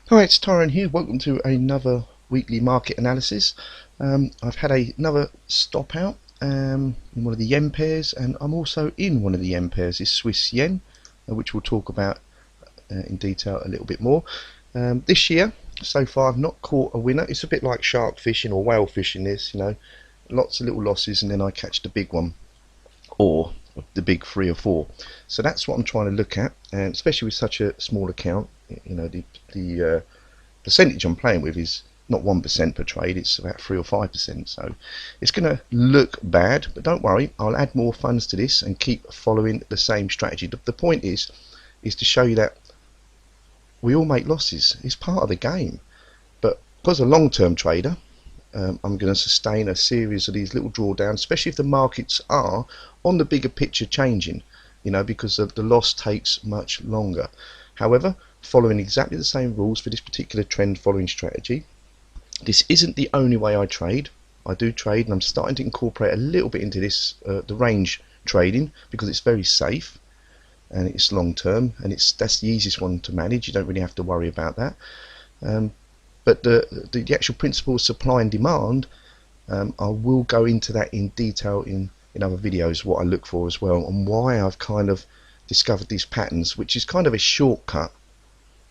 Hi, it's Tyrone here. Welcome to another weekly market analysis. I've had another stop out in one of the yen pairs, and I'm also in one of the yen pairs, is Swiss yen, which we'll talk about in detail a little bit more. This year, so far, I've not caught a winner. It's a bit like shark fishing or whale fishing. Lots of little losses, and then I catch the big one, or the big 3 or 4. So that's what I'm trying to look at, and especially with such a small account, the percentage I'm playing with is not 1% per trade, it's about 3 or 5%. So it's going to look bad, but don't worry, I'll add more funds to this and keep following the same strategy. The point is to show you that we all make losses. It's part of the game. But because a long-term trader, I'm going to sustain a series of these little drawdowns, especially if the markets are on the bigger picture changing, because the loss takes much longer. However, following exactly the same rules for this particular trend following strategy. This isn't the only way I trade. I do trade, and I'm starting to incorporate a little bit into this, the range trading, because it's very safe and it's long term, and that's the easiest one to manage. You don't really have to worry about that. But the actual principle of supply and demand, I will go into that in detail in other videos, what I look for as well, and why I've kind of discovered these patterns, which is kind of a shortcut.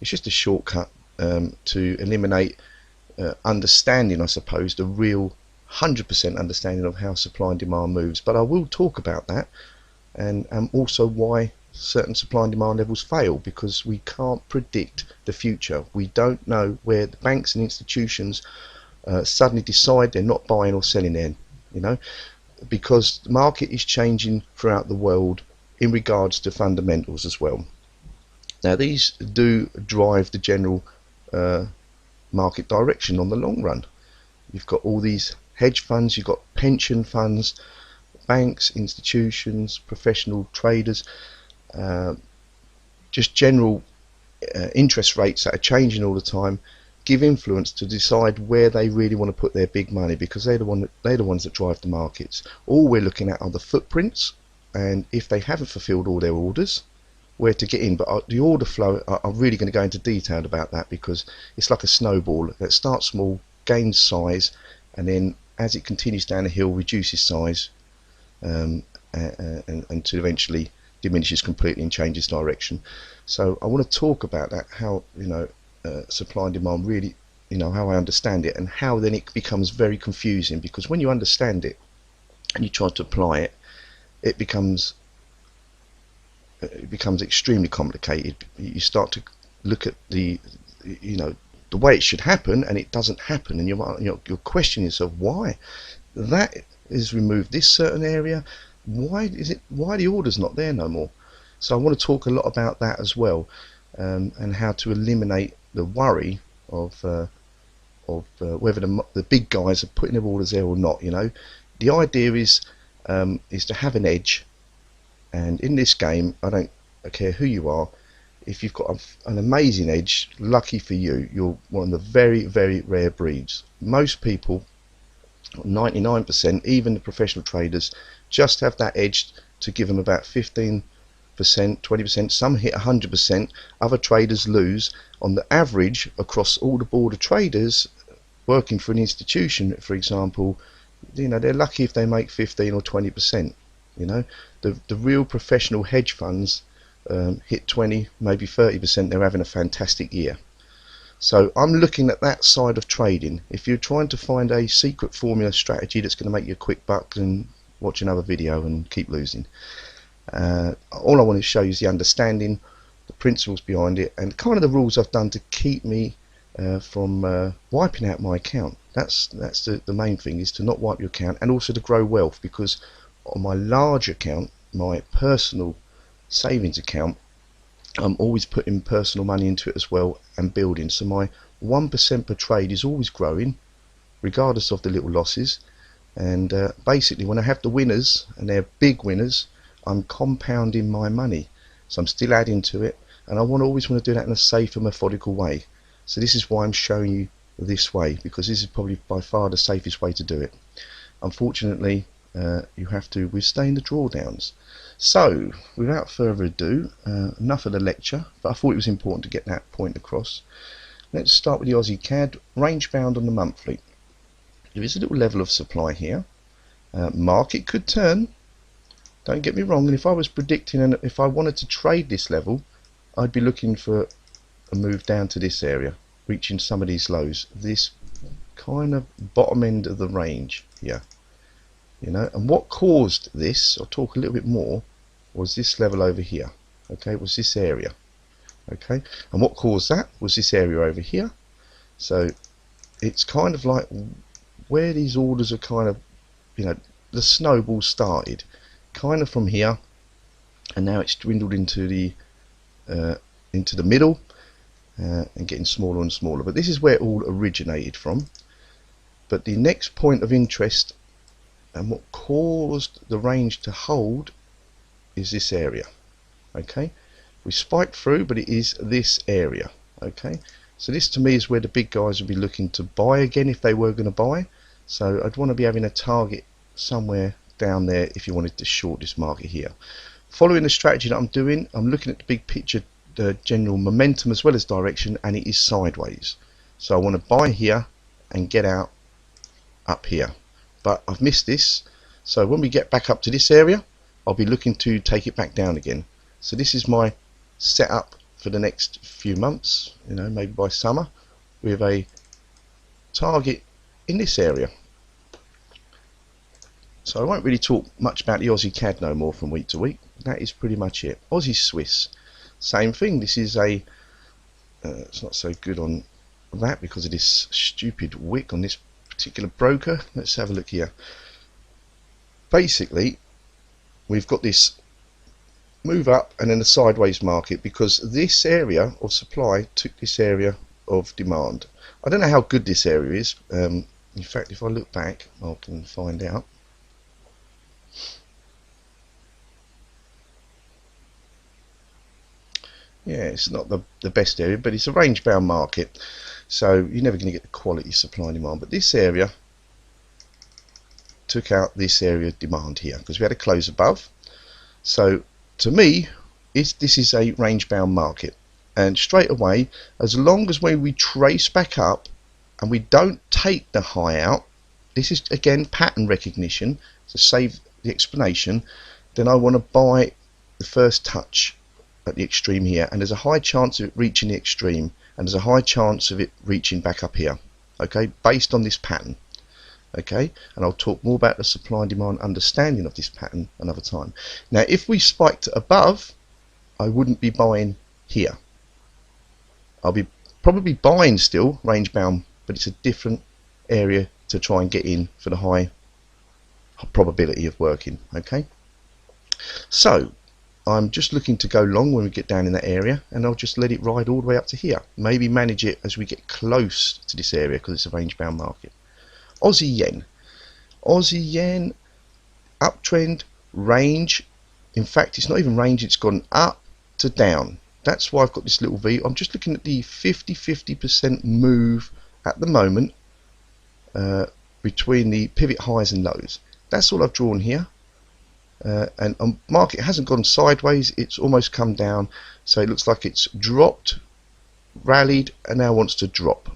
It's just a shortcut to eliminate understanding, I suppose, the real 100% understanding of how supply and demand moves. But I will talk about that, and also why certain supply and demand levels fail, because we can't predict the future. We don't know where the banks and institutions suddenly decide they're not buying or selling there, because the market is changing throughout the world in regards to fundamentals as well. Now these do drive the general market direction on the long run. You've got all these hedge funds, you've got pension funds, banks, institutions, professional traders, just general interest rates that are changing all the time give influence to decide where they really want to put their big money, because they're the ones that drive the markets. All we're looking at are the footprints, and if they haven't fulfilled all their orders, where to get in. But the order flow, I'm really going to go into detail about that, because it's like a snowball that starts small, gains size, and then as it continues down the hill reduces size until eventually diminishes completely and changes direction. So I want to talk about that, how supply and demand really, how I understand it, and how then it becomes very confusing, because when you understand it and you try to apply it, it becomes extremely complicated. You start to look at the way it should happen, and it doesn't happen, and you're questioning yourself, why that is removed, this certain area, why the order's not there no more. So I want to talk a lot about that as well, and how to eliminate the worry of whether the big guys are putting their orders there or not. The idea is to have an edge. And in this game, I don't care who you are, if you've got an amazing edge, lucky for you, you're one of the very, very rare breeds. Most people, 99%, even the professional traders, just have that edge to give them about 15%, 20%, some hit 100%, other traders lose. On the average, across all the board of traders working for an institution, for example, they're lucky if they make 15 or 20%. The real professional hedge funds hit 20, maybe 30%. They're having a fantastic year. So I'm looking at that side of trading. If you're trying to find a secret formula strategy that's going to make you a quick buck, then watch another video and keep losing. All I want to show you is the understanding, the principles behind it, and kind of the rules I've done to keep me from wiping out my account. That's the main thing, is to not wipe your account, and also to grow wealth, because on my large account, my personal savings account, I'm always putting personal money into it as well and building. So my 1% per trade is always growing, regardless of the little losses. And basically, when I have the winners, and they're big winners, I'm compounding my money. So I'm still adding to it, and I always want to do that in a safe and methodical way. So this is why I'm showing you this way, because this is probably by far the safest way to do it. Unfortunately, you have to withstand the drawdowns. So without further ado, enough of the lecture, but I thought it was important to get that point across. Let's start with the Aussie CAD, range bound on the monthly. There is a little level of supply here. Market could turn, don't get me wrong, and if I was predicting and if I wanted to trade this level, I'd be looking for a move down to this area, reaching some of these lows, this kind of bottom end of the range here, you know. And what caused this, I'll talk a little bit more, was this level over here, okay, was this area, okay. And what caused that was this area over here. So it's kind of like where these orders are kind of, you know, the snowball started kind of from here, and now it's dwindled into the middle, and getting smaller and smaller. But this is where it all originated from. But the next point of interest and what caused the range to hold is this area, okay. We spiked through, but it is this area, okay. So this to me is where the big guys would be looking to buy again if they were going to buy. So I'd want to be having a target somewhere down there if you wanted to short this market here. Following the strategy that I'm doing, I'm looking at the big picture, the general momentum as well as direction, and it is sideways. So I want to buy here and get out up here. But I've missed this, so when we get back up to this area, I'll be looking to take it back down again. So this is my setup for the next few months, you know, maybe by summer, with a target in this area. So I won't really talk much about the Aussie CAD no more from week to week. That is pretty much it. Aussie Swiss, same thing. This is a it's not so good on that because of this stupid wick on this particular broker. Let's have a look here. Basically, we've got this move up and then a sideways market because this area of supply took this area of demand. I don't know how good this area is. In fact, if I look back, I can find out. Yeah, it's not the best area, but it's a range bound market, so you're never going to get the quality supply and demand. But this area took out this area of demand here because we had a close above. So to me, this is a range bound market, and straight away, as long as when we trace back up and we don't take the high out, this is again pattern recognition to save the explanation, then I want to buy the first touch at the extreme here, and there's a high chance of it reaching the extreme, and there's a high chance of it reaching back up here, okay, based on this pattern, okay. And I'll talk more about the supply and demand understanding of this pattern another time. Now if we spiked above, I wouldn't be buying here. I'll be probably buying still range bound, but it's a different area to try and get in for the high probability of working, okay. So I'm just looking to go long when we get down in that area, and I'll just let it ride all the way up to here. Maybe manage it as we get close to this area because it's a range bound market. Aussie yen. Aussie yen uptrend range. In fact, it's not even range, it's gone up to down. That's why I've got this little V. I'm just looking at the 50% move at the moment between the pivot highs and lows. That's all I've drawn here. And market hasn't gone sideways, it's almost come down, so it looks like it's dropped, rallied, and now wants to drop,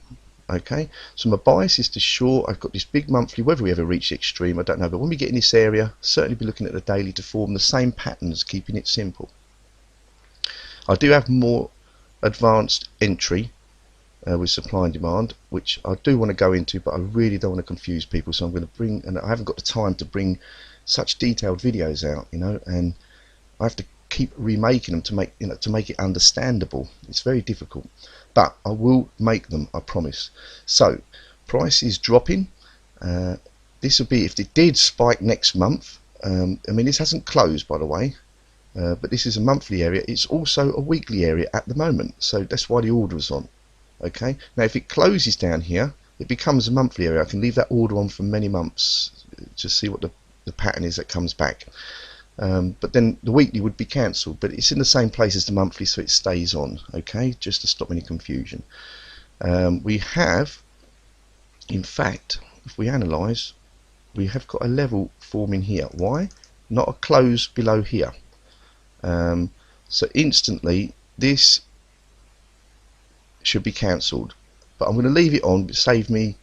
okay. So my bias is to short. I've got this big monthly, whether we ever reach the extreme I don't know, but when we get in this area, certainly be looking at the daily to form the same patterns, keeping it simple. I do have more advanced entry with supply and demand, which I do want to go into, but I really don't want to confuse people, so I'm going to bring, and I haven't got the time to bring such detailed videos out, you know, and I have to keep remaking them to make, you know, to make it understandable. It's very difficult, but I will make them, I promise. So price is dropping. This would be if it did spike next month. I mean, this hasn't closed, by the way, but this is a monthly area. It's also a weekly area at the moment, so that's why the order is on, okay. Now if it closes down here, it becomes a monthly area. I can leave that order on for many months to see what the pattern is that comes back, but then the weekly would be cancelled, but it's in the same place as the monthly, so it stays on, okay, just to stop any confusion. We have, in fact, if we analyse, we have got a level forming here. Why not a close below here? So instantly this should be cancelled. but I'm going to leave it on, but save me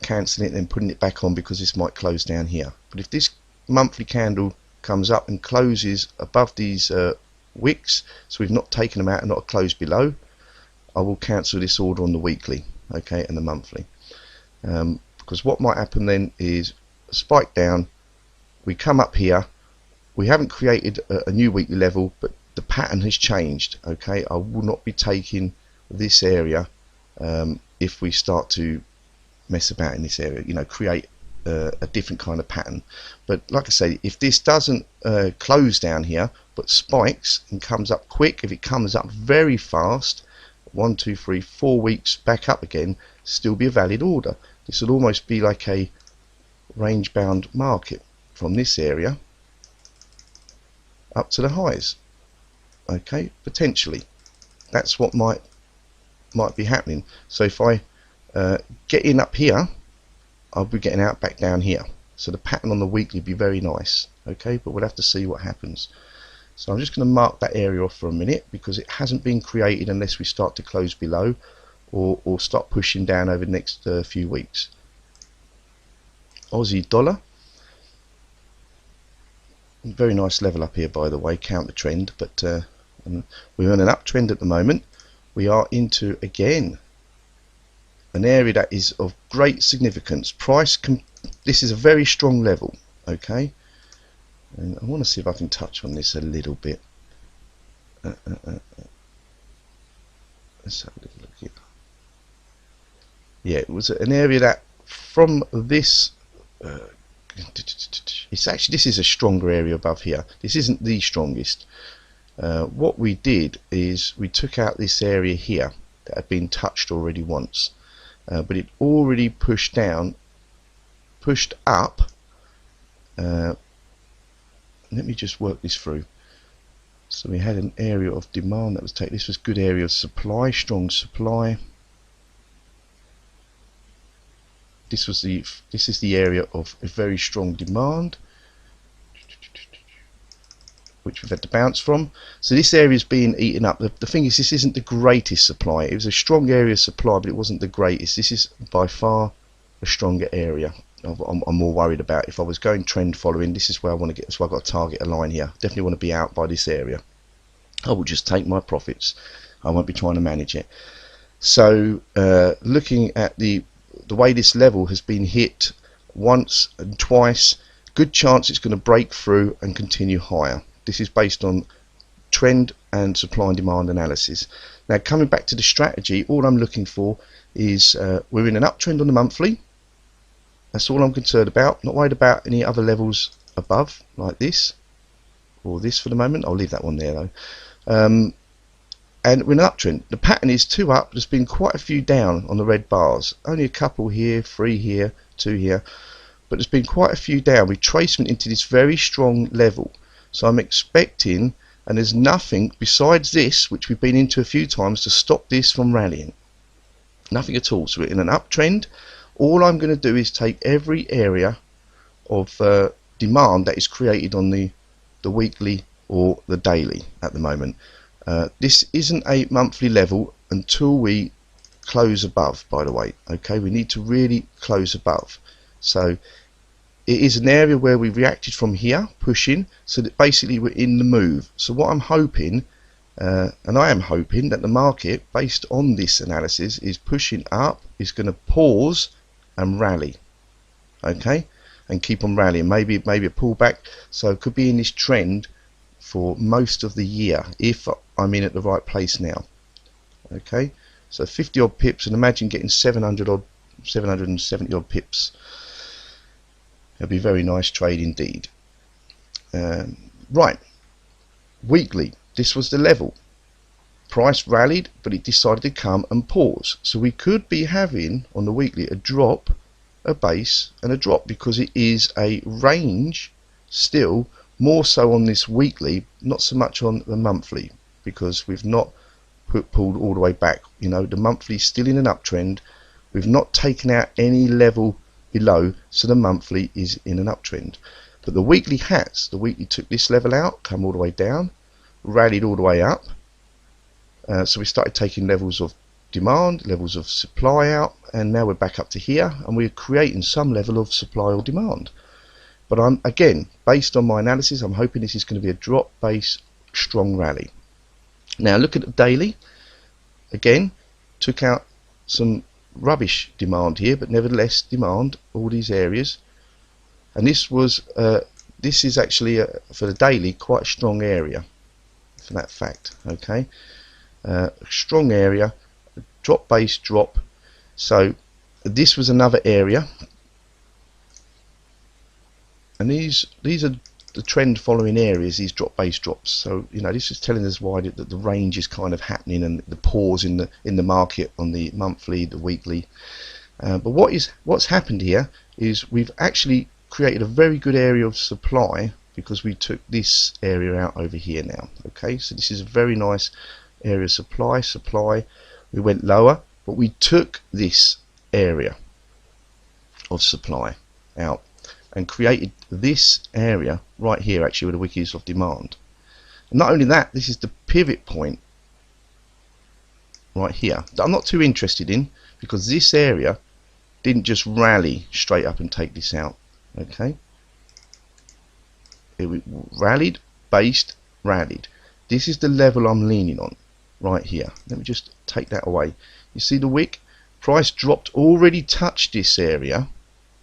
cancelling it and then putting it back on, because this might close down here. But if this monthly candle comes up and closes above these wicks, so we've not taken them out and not closed below, I will cancel this order on the weekly, okay, and the monthly, because what might happen then is a spike down, we come up here, we haven't created a new weekly level, but the pattern has changed, okay. I will not be taking this area if we start to mess about in this area, you know, create a different kind of pattern. But like I say, if this doesn't close down here but spikes and comes up quick, if it comes up very fast, 1 2 3 4 weeks back up again, still be a valid order. This would almost be like a range bound market from this area up to the highs, okay, potentially. That's what might be happening. So if I get in up here, I'll be getting out back down here, so the pattern on the weekly would be very nice, okay, but we'll have to see what happens. So I'm just going to mark that area off for a minute, because it hasn't been created unless we start to close below or start pushing down over the next few weeks. Aussie dollar, very nice level up here, by the way, counter trend, but we're on an uptrend at the moment. We are into, again, an area that is of great significance. This is a very strong level, okay, and I want to see if I can touch on this a little bit. Let's have a little look here. Yeah, it was an area that from this it's actually, this is a stronger area above here. This isn't the strongest. What we did is we took out this area here that had been touched already once, but it already pushed up. Let me just work this through. So we had an area of demand that was taken. This was good area of supply, strong supply. This is the area of a very strong demand, which we've had to bounce from. So this area is being eaten up. The thing is, this isn't the greatest supply. It was a strong area of supply, but it wasn't the greatest. This is by far a stronger area. I'm more worried about. If I was going trend following, this is where I want to get. So I've got to target a line here. Definitely want to be out by this area. I will just take my profits. I won't be trying to manage it. So looking at the way this level has been hit once and twice, good chance it's going to break through and continue higher. This is based on trend and supply and demand analysis. Now, coming back to the strategy, all I'm looking for is we're in an uptrend on the monthly. That's all I'm concerned about. Not worried about any other levels above, like this or this for the moment. I'll leave that one there though. And we're in an uptrend. The pattern is 2 up. There's been quite a few down on the red bars. Only a couple here, 3 here, 2 here. But there's been quite a few down. Retracement into this very strong level. So I'm expecting, and there's nothing besides this, which we've been into a few times, to stop this from rallying. Nothing at all. So we're in an uptrend. All I'm going to do is take every area of demand that is created on the weekly or the daily at the moment. This isn't a monthly level until we close above, by the way, okay. We need to really close above. So it is an area where we reacted from here, pushing, so that basically we're in the move. So what I'm hoping, and I am hoping, that the market, based on this analysis, is pushing up, is going to pause and rally, okay, and keep on rallying. Maybe a pullback. So it could be in this trend for most of the year if I'm in at the right place now, okay. So 50 odd pips, and imagine getting 770 odd pips. It'll be a very nice trade indeed. Right, weekly, this was the level. Price rallied, but it decided to come and pause. So we could be having on the weekly a drop, a base, and a drop, because it is a range still. More so on this weekly, not so much on the monthly, because we've not pulled all the way back. You know, the monthly is still in an uptrend. We've not taken out any level below, so the monthly is in an uptrend. But the weekly has. The weekly took this level out, come all the way down, rallied all the way up. So we started taking levels of demand, levels of supply out, and now we're back up to here, and we're creating some level of supply or demand. But I'm, again, based on my analysis, I'm hoping this is going to be a drop base strong rally. Now look at the daily. Again, took out some rubbish demand here, but nevertheless demand all these areas, and this is actually for the daily quite a strong area for that fact. Okay, strong area, drop base drop. So this was another area, and these are the trend following areas, these drop base drops. So you know, this is telling us why that the range is kind of happening, and the pause in the market on the monthly, the weekly. But what's happened here is we've actually created a very good area of supply because we took this area out over here now. Okay, so this is a very nice area of supply. We went lower, but we took this area of supply out and created this area right here, actually, with the wickies of demand. And not only that, this is the pivot point right here that I'm not too interested in, because this area didn't just rally straight up and take this out. Okay, it rallied, based, rallied. This is the level I'm leaning on right here. Let me just take that away. You see the wick? Price dropped, already touched this area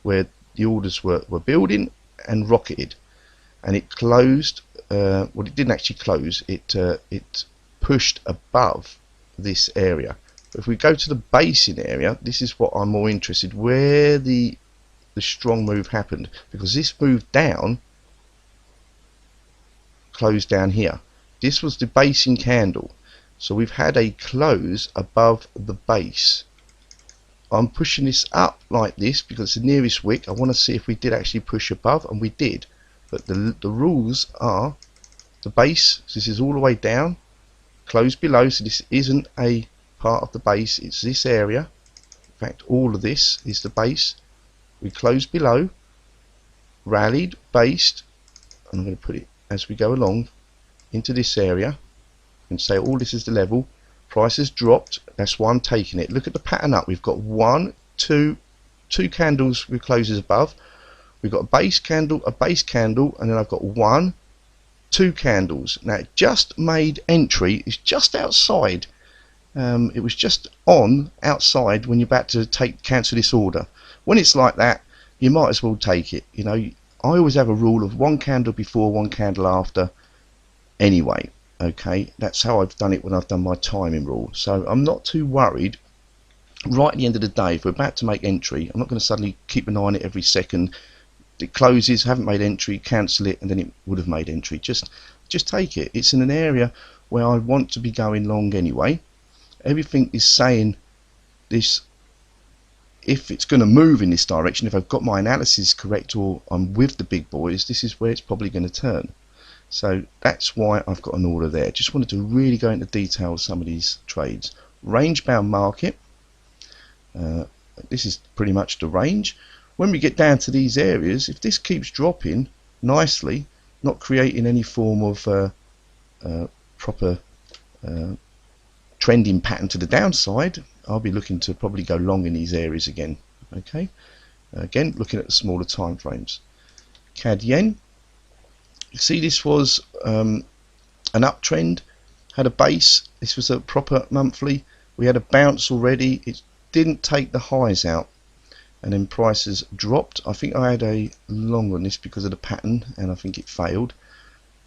where the orders were building, and rocketed, and it closed. Well, it didn't actually close. It pushed above this area. But if we go to the basing area, this is what I'm more interested, where the strong move happened, because this move down closed down here. This was the basing candle, so we've had a close above the base. I'm pushing this up like this because it's the nearest wick. I want to see if we did actually push above, and we did. But the rules are the base, so this is all the way down, close below, so this isn't a part of the base, it's this area. In fact, all of this is the base. We closed below, rallied, based, and I'm going to put it as we go along into this area and say all this is the level. Price has dropped, that's why I'm taking it. Look at the pattern up. We've got two candles with closes above. We've got a base candle, and then I've got 1, 2 candles. Now it just made entry. It's just outside. It was just on outside when you're about to cancel this order. When it's like that, you might as well take it. You know, I always have a rule of 1 candle before, 1 candle after. Anyway. Okay, that's how I've done it when I've done my timing rule. So I'm not too worried. Right at the end of the day, if we're about to make entry, I'm not going to suddenly keep an eye on it every second. It closes, haven't made entry, cancel it, and then it would have made entry. Just take it. It's in an area where I want to be going long anyway. Everything is saying this. If it's going to move in this direction, if I've got my analysis correct, or I'm with the big boys, this is where it's probably going to turn. So that's why I've got an order there. Just wanted to really go into detail with some of these trades. Range bound market. This is pretty much the range. When we get down to these areas, if this keeps dropping nicely, not creating any form of proper trending pattern to the downside, I'll be looking to probably go long in these areas again. Okay. Again, looking at the smaller time frames. CAD yen. See, this was an uptrend, had a base. This was a proper monthly. We had a bounce already. It didn't take the highs out, and then prices dropped. I think I had a long on this because of the pattern, and I think it failed.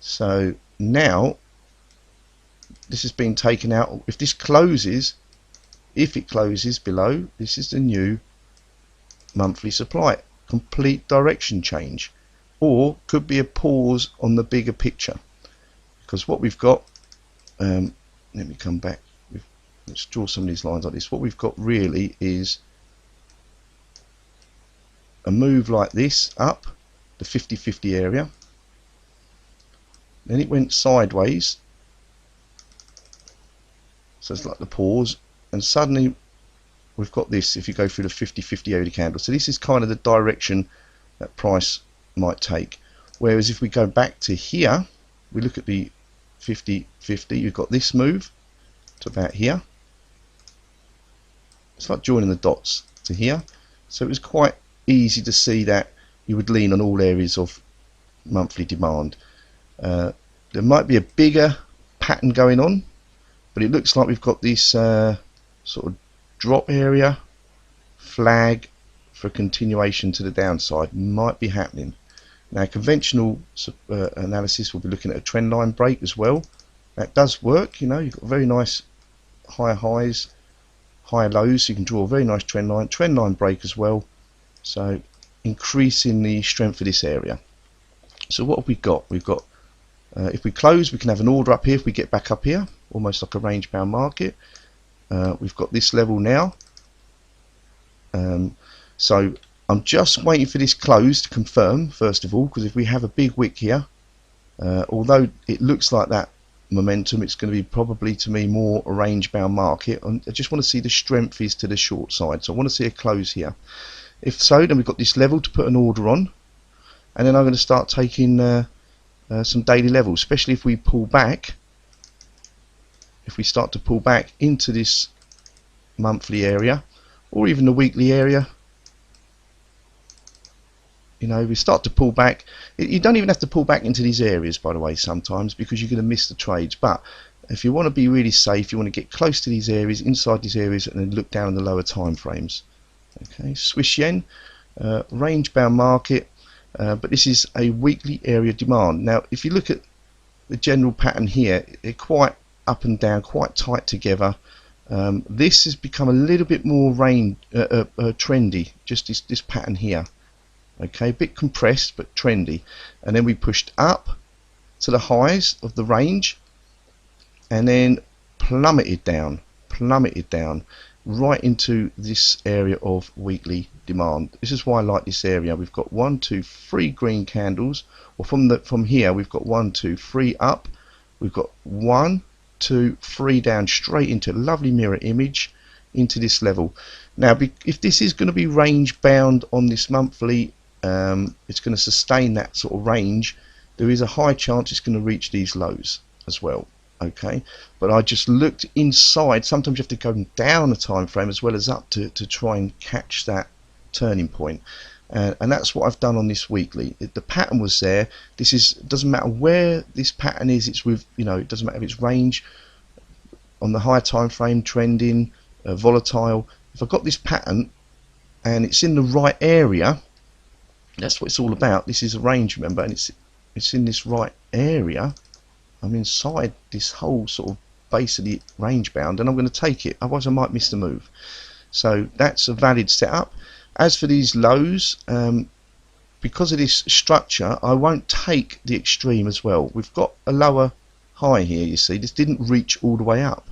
So now this has been taken out. If this closes, if it closes below, this is the new monthly supply. Complete direction change. Or could be a pause on the bigger picture, because what we've got, let me come back, let's draw some of these lines like this. What we've got really is a move like this up the 50-50 area, then it went sideways, so it's like the pause, and suddenly we've got this. If you go through the 50-50 area candle, so this is kind of the direction that price might take. Whereas if we go back to here, we look at the 50-50, you've got this move to about here, It's like joining the dots to here. So it was quite easy to see that you would lean on all areas of monthly demand. There might be a bigger pattern going on, but it looks like we've got this sort of drop area flag for continuation to the downside might be happening. Now conventional analysis will be looking at a trend line break as well. That does work, you know, you've got very nice higher highs, higher lows, so you can draw a very nice trend line break as well, so increasing the strength of this area. So what have we got? We've got if we close, we can have an order up here if we get back up here, almost like a range bound market. We've got this level now, so I'm just waiting for this close to confirm first of all, because if we have a big wick here, although it looks like that momentum, it's going to be probably to me more a range bound market, and I just want to see the strength is to the short side, so I want to see a close here. If so, then we've got this level to put an order on, and then I'm going to start taking some daily levels, especially if we pull back. If we start to pull back into this monthly area or even the weekly area, you know, we start to pull back. You don't even have to pull back into these areas, by the way, sometimes, because you're going to miss the trades. But if you want to be really safe, you want to get close to these areas, inside these areas, and then look down the lower time frames. Okay, Swiss yen, range bound market, but this is a weekly area demand. Now if you look at the general pattern here, they're quite up and down, quite tight together. This has become a little bit more trendy, just this pattern here. Okay, a bit compressed but trendy, and then we pushed up to the highs of the range and then plummeted down right into this area of weekly demand. This is why I like this area. We've got 1, 2, 3 green candles, or from here we've got 1, 2, 3 up, we've got 1, 2, 3 down, straight into a lovely mirror image into this level. Now if this is going to be range bound on this monthly, it's going to sustain that sort of range, there is a high chance it's going to reach these lows as well. Okay, but I just looked inside. Sometimes you have to go down a time frame as well as up to try and catch that turning point, and that's what I've done on this weekly. The pattern was there. This is, doesn't matter where this pattern is, it's with, you know, it doesn't matter if it's range on the higher time frame, trending, volatile. If I've got this pattern and it's in the right area, that's what it's all about. This is a range, remember, and it's in this right area. I'm inside this whole sort of basically range bound, and I'm going to take it, otherwise I might miss the move. So that's a valid setup. As for these lows, because of this structure, I won't take the extreme as well. We've got a lower high here, you see. This didn't reach all the way up,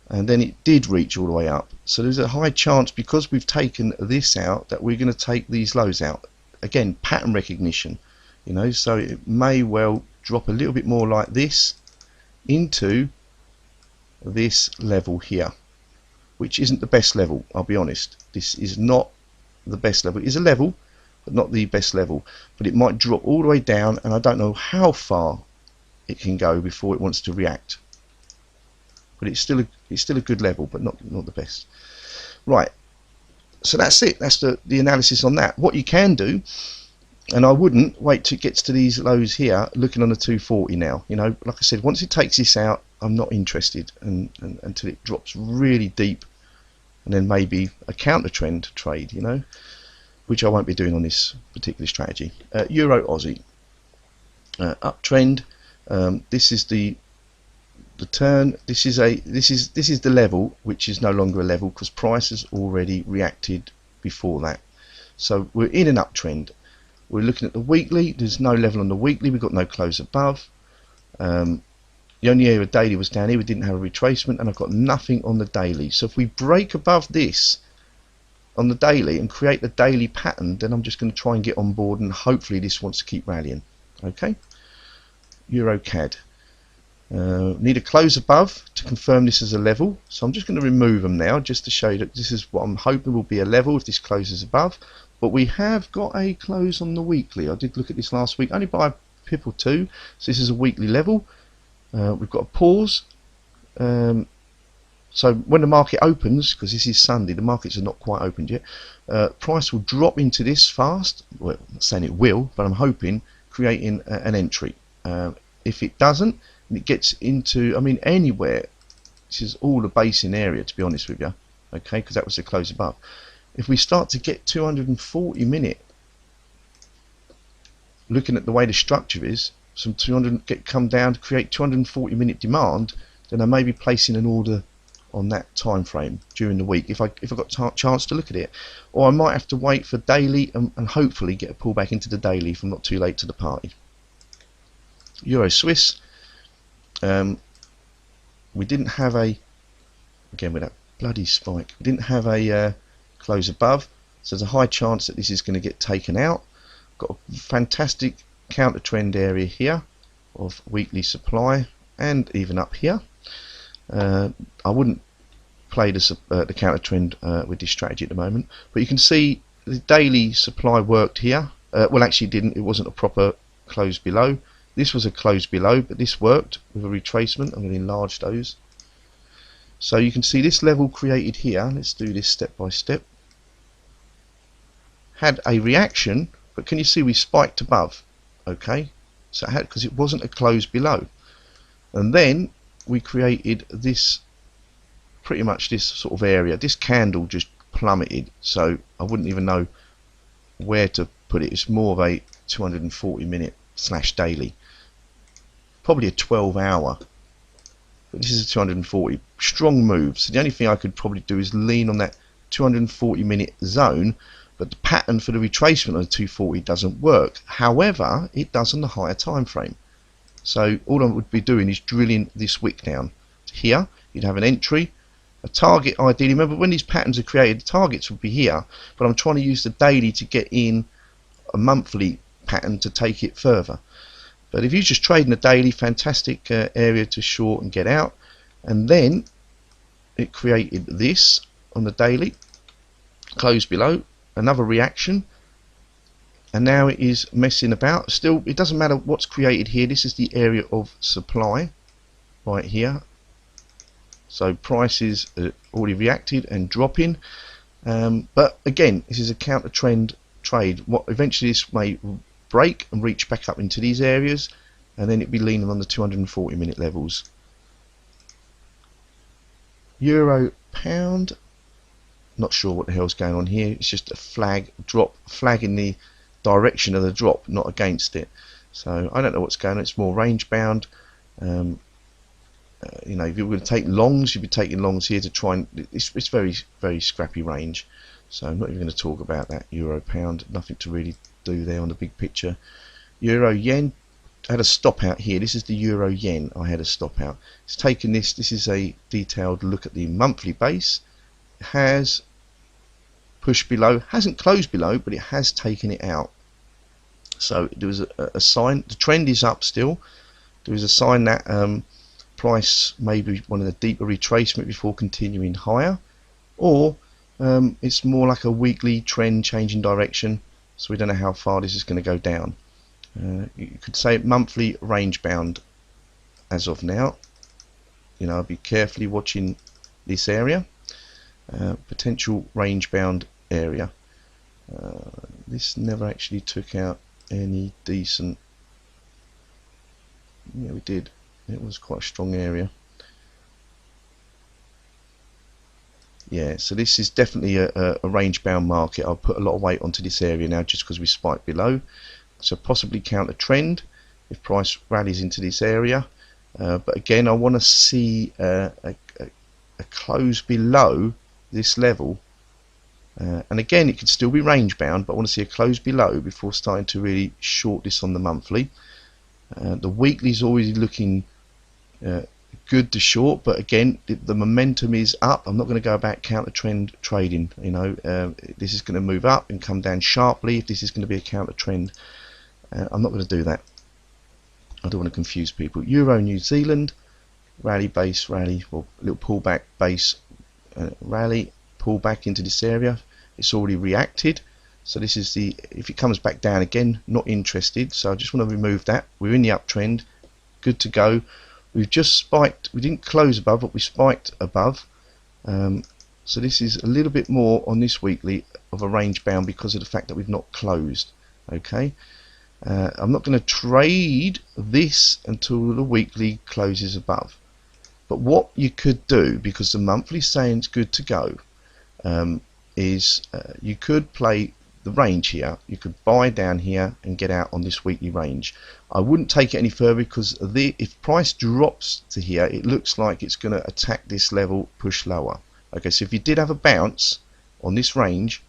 and then it did reach all the way up. So there's a high chance, because we've taken this out, that we're going to take these lows out. Again, pattern recognition, you know, so it may well drop a little bit more like this into this level here, which isn't the best level, I'll be honest. This is not the best level. It is a level, but not the best level. But it might drop all the way down, and I don't know how far it can go before it wants to react. But it's still a good level, but not the best. Right. So that's it. That's the analysis on that. What you can do, and I wouldn't wait till it gets to these lows here, looking on the 240 now. You know, like I said, once it takes this out, I'm not interested until it drops really deep, and then maybe a counter trend trade, you know, which I won't be doing on this particular strategy. Euro Aussie, uptrend. This is the turn. This is the level, which is no longer a level because price has already reacted before that. So we're in an uptrend. We're looking at the weekly. There's no level on the weekly. We've got no close above. The only area of daily was down here. We didn't have a retracement, and I've got nothing on the daily. So if we break above this on the daily and create the daily pattern, then I'm just going to try and get on board, and hopefully this wants to keep rallying. Okay. Euro CAD. Need a close above to confirm this as a level, so I'm just going to remove them now just to show you that this is what I'm hoping will be a level if this closes above. But we have got a close on the weekly. I did look at this last week, only by a pip or two, so this is a weekly level. We've got a pause, So when the market opens, because this is Sunday, the markets are not quite opened yet, price will drop into this fast. Well, I'm not saying it will, but I'm hoping, creating an entry. If it doesn't, and it gets into, I mean, anywhere, this is all the basing area, to be honest with you, okay, because that was the close above. If we start to get 240 minute, looking at the way the structure is, some 200 come down to create 240 minute demand, then I may be placing an order on that time frame during the week if I got chance to look at it, or I might have to wait for daily and hopefully get a pullback into the daily if I'm not too late to the party. Euro Swiss, we didn't have a, again with that bloody spike, we didn't have a close above, so there's a high chance that this is going to get taken out. Got a fantastic counter trend area here of weekly supply, and even up here. I wouldn't play the counter trend with this strategy at the moment, but you can see the daily supply worked here. Well, actually didn't, it wasn't a proper close below. This was a close below, but this worked with a retracement. I'm going to enlarge those. So you can see this level created here. Let's do this step by step. Had a reaction, but can you see we spiked above? Okay, so it had, because it wasn't a close below, and then we created this, pretty much this sort of area. This candle just plummeted, so I wouldn't even know where to put it. It's more of a 240 minute / daily, probably a 12-hour, but this is a 240. Strong move. So the only thing I could probably do is lean on that 240 minute zone, but the pattern for the retracement of the 240 doesn't work. However, it does on the higher time frame. So all I would be doing is drilling this wick down. Here you'd have an entry, a target ideally. Remember, when these patterns are created, the targets would be here, but I'm trying to use the daily to get in a monthly pattern to take it further. But if you're just trading a daily, fantastic area to short and get out. And then it created this on the daily, close below, another reaction, and now it is messing about. Still, it doesn't matter what's created here. This is the area of supply right here. So prices already reacted and dropping, but again, this is a counter trend trade. What eventually this may break and reach back up into these areas, and then it'd be leaning on the 240 minute levels. Euro pound, not sure what the hell's going on here. It's just a flag drop, flag in the direction of the drop, not against it. So I don't know what's going on. It's more range bound. You know, if you were to take longs, you'd be taking longs here to try and it's very scrappy range. So I'm not even going to talk about that. Euro pound, nothing to really do there on the big picture. Euro yen, I had a stop out here. This is the euro yen. I had a stop out. It's taken this. This is a detailed look at the monthly base. It has pushed below, hasn't closed below, but it has taken it out. So there was a sign. The trend is up still. There is a sign that price may be one of the deeper retracement before continuing higher, or it's more like a weekly trend changing direction. So we don't know how far this is going to go down. You could say monthly range bound as of now. You know, I'll be carefully watching this area. Potential range bound area. This never actually took out any decent. Yeah, we did. It was quite a strong area. Yeah, so this is definitely a range bound market. I'll put a lot of weight onto this area now just because we spiked below. So possibly counter trend if price rallies into this area. But again, I want to see a close below this level. And again, it could still be range bound, but I want to see a close below before starting to really short this on the monthly. The weekly is always looking good to short, but again, the momentum is up. I'm not going to go about counter trend trading. You know, this is going to move up and come down sharply. If this is going to be a counter trend, I'm not going to do that. I don't want to confuse people. Euro New Zealand, rally base rally, or little pullback base rally, pull back into this area. It's already reacted. So this is the, if it comes back down again, not interested. So I just want to remove that. We're in the uptrend, good to go. We've just spiked. We didn't close above, but we spiked above. So this is a little bit more on this weekly of a range bound because of the fact that we've not closed. Okay, I'm not going to trade this until the weekly closes above. But what you could do, because the monthly is saying it's good to go, is you could play the range here. You could buy down here and get out on this weekly range. I wouldn't take it any further because if price drops to here, it looks like it's going to attack this level, push lower. Okay, so if you did have a bounce on this range,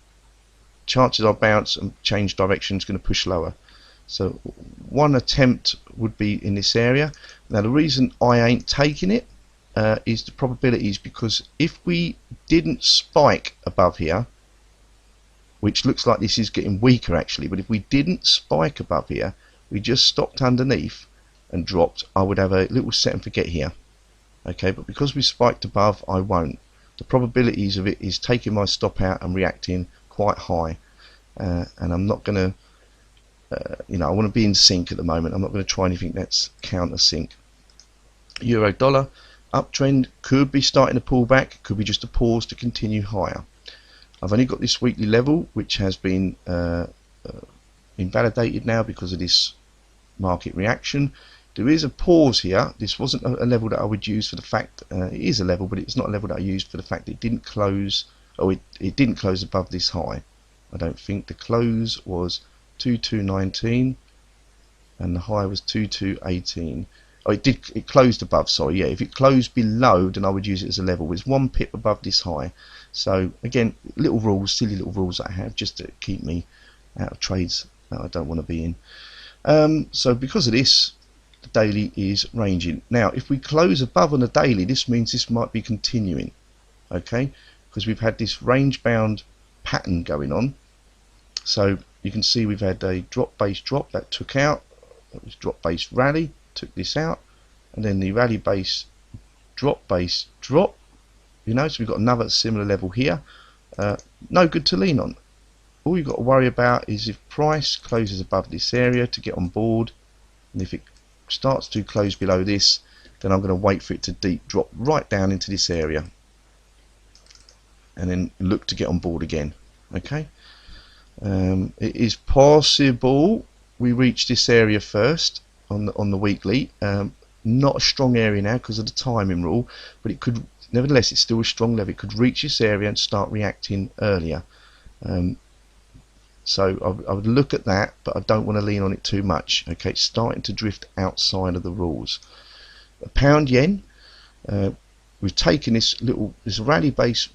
chances are bounce and change direction is going to push lower. So one attempt would be in this area. Now the reason I ain't taking it is the probabilities, because if we didn't spike above here, which looks like this is getting weaker actually, but if we didn't spike above here, we just stopped underneath and dropped, I would have a little set and forget here. Okay, but because we spiked above, I won't. The probabilities of it is taking my stop out and reacting quite high, and I'm not going to I want to be in sync at the moment. I'm not going to try anything that's counter sync. Euro dollar uptrend could be starting to pull back, could be just a pause to continue higher. I've only got this weekly level, which has been invalidated now because of this market reaction. There is a pause here. This wasn't a level that I would use for the fact it is a level, but it's not a level that I used for the fact that it didn't close, or it didn't close above this high. I don't think the close was 2219 and the high was 2218. Oh, it closed above, sorry, yeah. If it closed below, then I would use it as a level. It's 1 pip above this high. So again, little rules, silly little rules that I have just to keep me out of trades that I don't want to be in. So because of this, the daily is ranging. Now if we close above on the daily, this means this might be continuing, okay, because we've had this range bound pattern going on. So you can see we've had a drop base drop that took out, that was drop base rally, took this out, and then the rally base drop base drop, so we've got another similar level here. No good to lean on. All you've got to worry about is if price closes above this area to get on board, and if it starts to close below this, then I'm going to wait for it to deep drop right down into this area and then look to get on board again. Okay, it is possible we reach this area first on the weekly. Not a strong area now because of the timing rule, but it could, nevertheless, it's still a strong level. It could reach this area and start reacting earlier. So I would look at that, but I don't want to lean on it too much. Okay, it's starting to drift outside of the rules. A pound yen, we've taken this rally base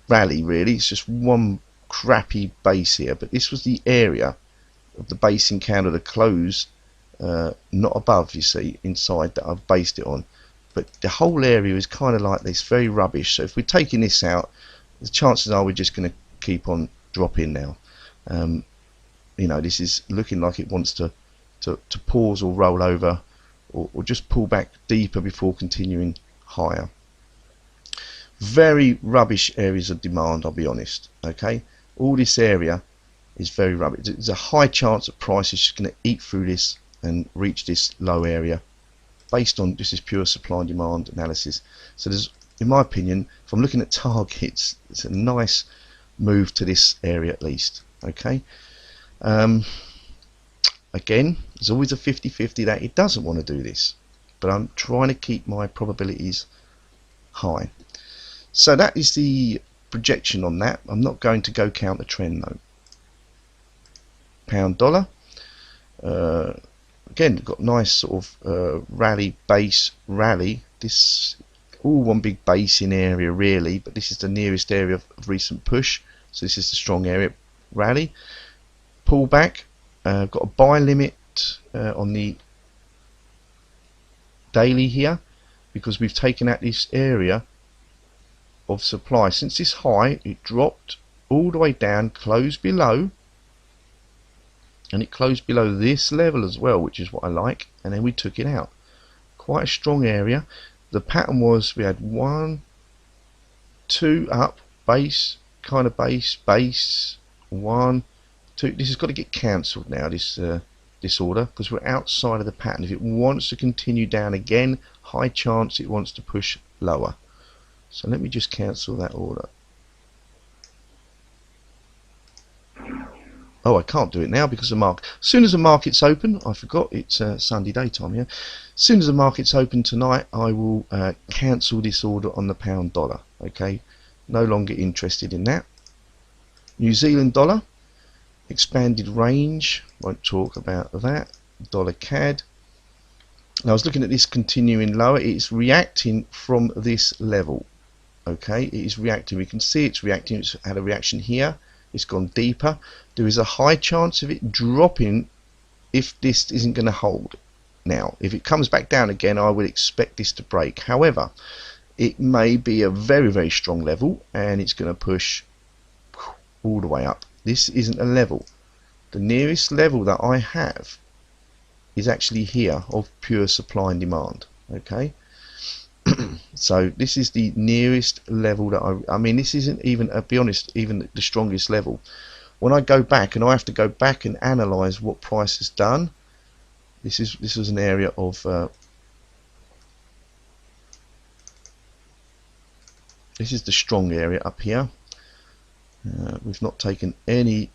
rally, really. It's just one crappy base here, but this was the area of the base encounter, the close, not above, you see, inside that I've based it on. But the whole area is kind of like this, very rubbish. So if we're taking this out, the chances are we're just going to keep on dropping now. This is looking like it wants to pause or roll over, or just pull back deeper before continuing higher. Very rubbish areas of demand, I'll be honest. Okay, all this area is very rubbish. There's a high chance that price is just going to eat through this and reach this low area based on this is pure supply and demand analysis. So there's, in my opinion, if I'm looking at targets, it's a nice move to this area at least. Okay, again, there's always a 50-50 that it doesn't want to do this, but I'm trying to keep my probabilities high. So that is the projection on that. I'm not going to go count the trend though. Pound dollar, again, we've got nice sort of rally base rally. This all one big basing area really, but this is the nearest area of recent push. So this is the strong area. Rally, pull back. Got a buy limit on the daily here because we've taken out this area of supply. Since this high, it dropped all the way down, closed below, and it closed below this level as well, which is what I like, and then we took it out. Quite a strong area. The pattern was we had 1, 2 up, base, kind of base, 1, 2. This has got to get cancelled now, this order, because we're outside of the pattern. If it wants to continue down again, high chance it wants to push lower. So let me just cancel that order. Oh, I can't do it now because the market. As soon as the market's open, I forgot it's Sunday daytime here. As soon as the market's open tonight, I will cancel this order on the pound dollar. Okay, no longer interested in that. New Zealand dollar, expanded range. Won't talk about that. Dollar CAD. Now I was looking at this continuing lower. It's reacting from this level. Okay, it is reacting. We can see it's reacting. It's had a reaction here. It's gone deeper. There is a high chance of it dropping if this isn't going to hold. Now, if it comes back down again, I would expect this to break. However, it may be a very, very strong level, and it's going to push all the way up. This isn't a level. The nearest level that I have is actually here of pure supply and demand. Okay. So this is the nearest level that I mean this isn't even, I'll be honest, even the strongest level. When I go back, and I have to go back and analyze what price has done, this was an area of this is the strong area up here. We've not taken any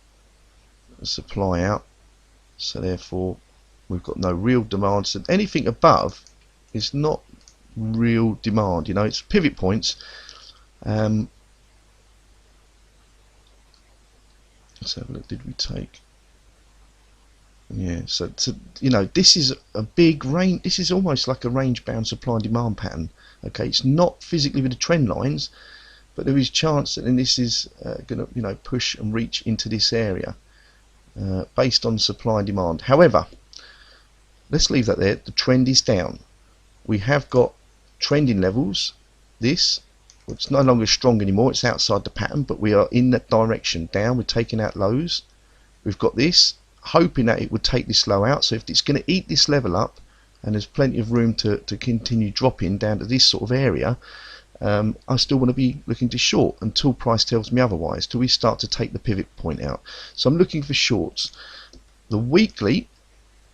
supply out, so therefore we've got no real demand. So anything above is not real demand, you know, it's pivot points. Let's have a look. Did we take? Yeah, so you know, this is a big range. This is almost like a range bound supply and demand pattern. Okay, it's not physically with the trend lines, but there is chance that then this is going to, you know, push and reach into this area based on supply and demand. However, let's leave that there. The trend is down. We have got trending levels. This, it's no longer strong anymore, it's outside the pattern, but we are in that direction down. We're taking out lows. We've got this, hoping that it would take this low out. So if it's going to eat this level up, and there's plenty of room to continue dropping down to this sort of area, I still want to be looking to short until price tells me otherwise, till we start to take the pivot point out. So I'm looking for shorts. The weekly,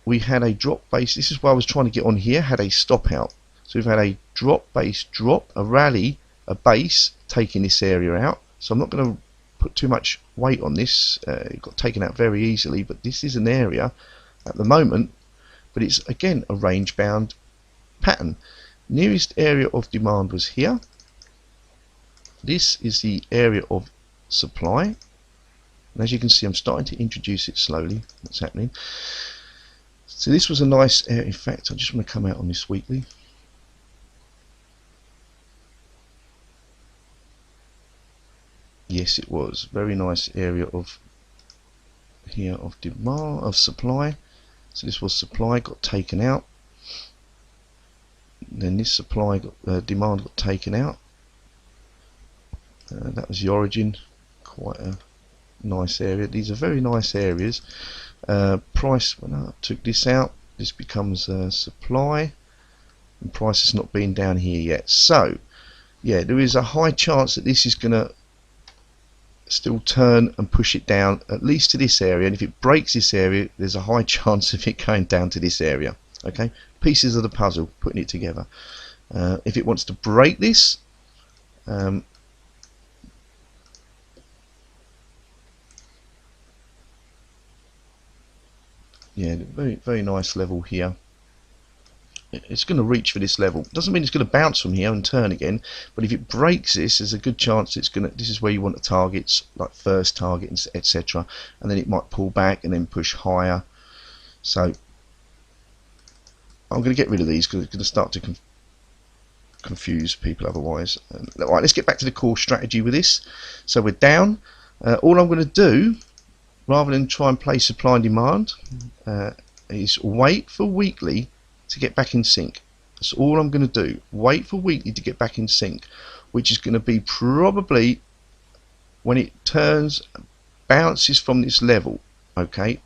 we had a drop base. This is why I was trying to get on here, had a stop out. So we've had a drop base drop, a rally, a base taking this area out. So I'm not going to put too much weight on this. It got taken out very easily, but this is an area at the moment, but it's again a range bound pattern. Nearest area of demand was here. This is the area of supply, and as you can see, I'm starting to introduce it slowly. What's happening? So this was a nice area. In fact, I just want to come out on this weekly. Yes, it was very nice area of here of demand, of supply. So this was supply, got taken out. Then this supply got demand got taken out. That was the origin. Quite a nice area. These are very nice areas. Price, when I took this out, this becomes supply, and price has not been down here yet. So yeah, there is a high chance that this is going to still turn and push it down at least to this area, and if it breaks this area, there's a high chance of it going down to this area. Okay, pieces of the puzzle, putting it together. If it wants to break this, yeah, very nice level here. It's going to reach for this level. Doesn't mean it's going to bounce from here and turn again, but if it breaks this, there's a good chance it's going to. This is where you want the targets, like first target, etc. And then it might pull back and then push higher. So I'm going to get rid of these because it's going to start to confuse people otherwise. Right, let's get back to the core strategy with this. So we're down. All I'm going to do, rather than try and play supply and demand, is wait for weekly to get back in sync. That's all I'm going to do. Wait for weekly to get back in sync, which is going to be probably when it turns, bounces from this level. Okay,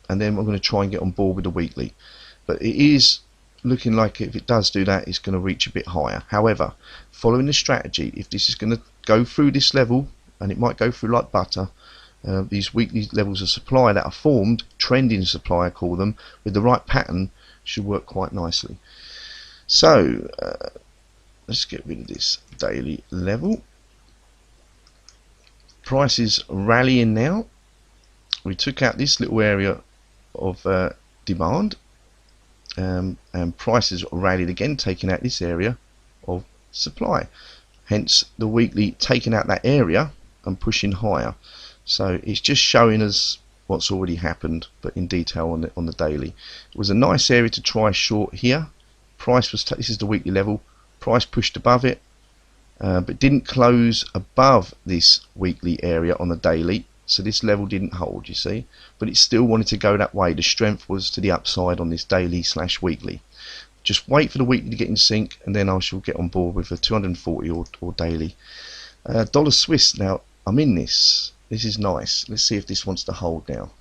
and then I'm going to try and get on board with the weekly. But it is looking like if it does do that, it's going to reach a bit higher. However, following the strategy, if this is going to go through this level, and it might go through like butter, these weekly levels of supply that are formed, trending supply I call them, with the right pattern, should work quite nicely. So let's get rid of this daily level. Price is rallying now. We took out this little area of demand, and prices rallied again, taking out this area of supply. Hence the weekly taking out that area and pushing higher. So it's just showing us what's already happened, but in detail on the daily. It was a nice area to try short here. Price was this is the weekly level. Price pushed above it, but didn't close above this weekly area on the daily. So this level didn't hold, you see, but it still wanted to go that way. The strength was to the upside on this daily / weekly. Just wait for the weekly to get in sync, and then I shall get on board with a 240 or daily. Dollar Swiss. Now I'm in this. This is nice. Let's see if this wants to hold now.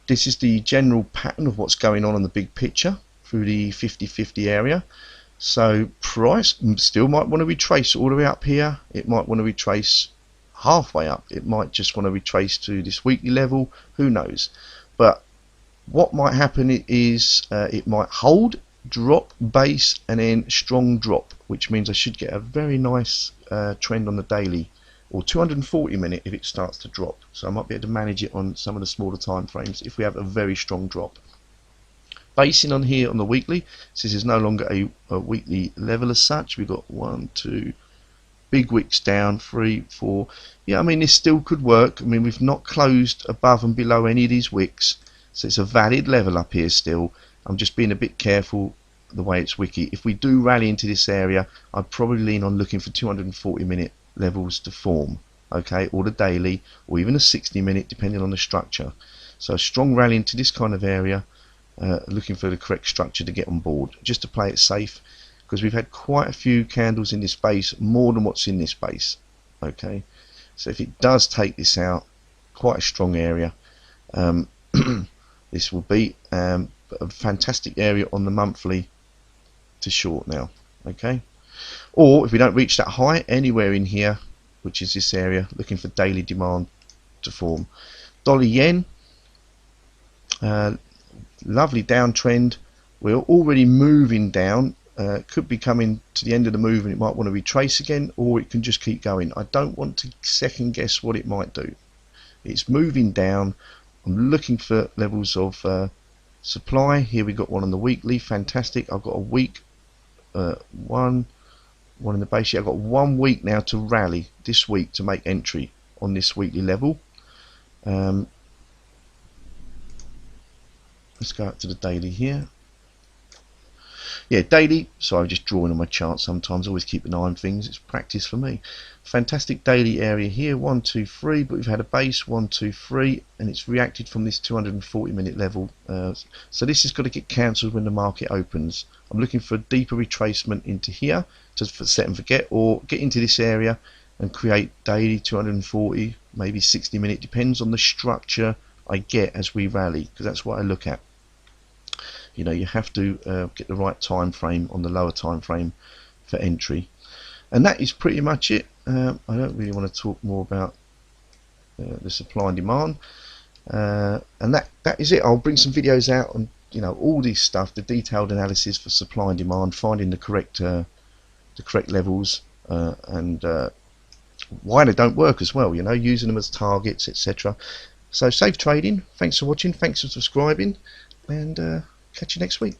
This is the general pattern of what's going on the big picture through the 50-50 area. So price still might want to retrace all the way up here. It might want to retrace halfway up. It might just want to retrace to this weekly level. Who knows? But what might happen is it might hold, drop, base, and then strong drop, which means I should get a very nice trend on the daily or 240 minute if it starts to drop. So I might be able to manage it on some of the smaller time frames if we have a very strong drop. Basing on here on the weekly, this is no longer a weekly level as such. We've got 1, 2 big wicks down, 3, 4. Yeah, I mean this still could work. I mean we've not closed above and below any of these wicks, so it's a valid level up here still. I'm just being a bit careful the way it's wicky. If we do rally into this area, I'd probably lean on looking for 240 minute levels to form, okay, or the daily, or even a 60 minute depending on the structure. So a strong rally into this kind of area, looking for the correct structure to get on board, just to play it safe, because we've had quite a few candles in this space, more than what's in this space. Okay, so if it does take this out, quite a strong area, this will be a fantastic area on the monthly to short now. Okay, or if we don't reach that high anywhere in here, which is this area, looking for daily demand to form. Dollar yen, lovely downtrend. We're already moving down. Could be coming to the end of the move and it might want to retrace again, or it can just keep going. I don't want to second guess what it might do. It's moving down. I'm looking for levels of supply. Here we got one on the weekly, fantastic. I've got a week, one in the base. I've got 1 week now to rally this week to make entry on this weekly level. Let's go up to the daily here. Yeah, daily. So I'm just drawing on my chart sometimes. Always keep an eye on things. It's practice for me. Fantastic daily area here. 1, 2, 3. But we've had a base 1, 2, 3, and it's reacted from this 240 minute level. So this has got to get cancelled when the market opens. I'm looking for a deeper retracement into here to set and forget, or get into this area and create daily 240, maybe 60 minute. Depends on the structure I get as we rally, because that's what I look at. You know, you have to get the right time frame on the lower time frame for entry, and that is pretty much it. I don't really want to talk more about the supply and demand, and that is it. I'll bring some videos out on, you know, all this stuff, the detailed analysis for supply and demand, finding the correct levels, and why they don't work as well. You know, using them as targets, etc. So safe trading. Thanks for watching. Thanks for subscribing, and catch you next week.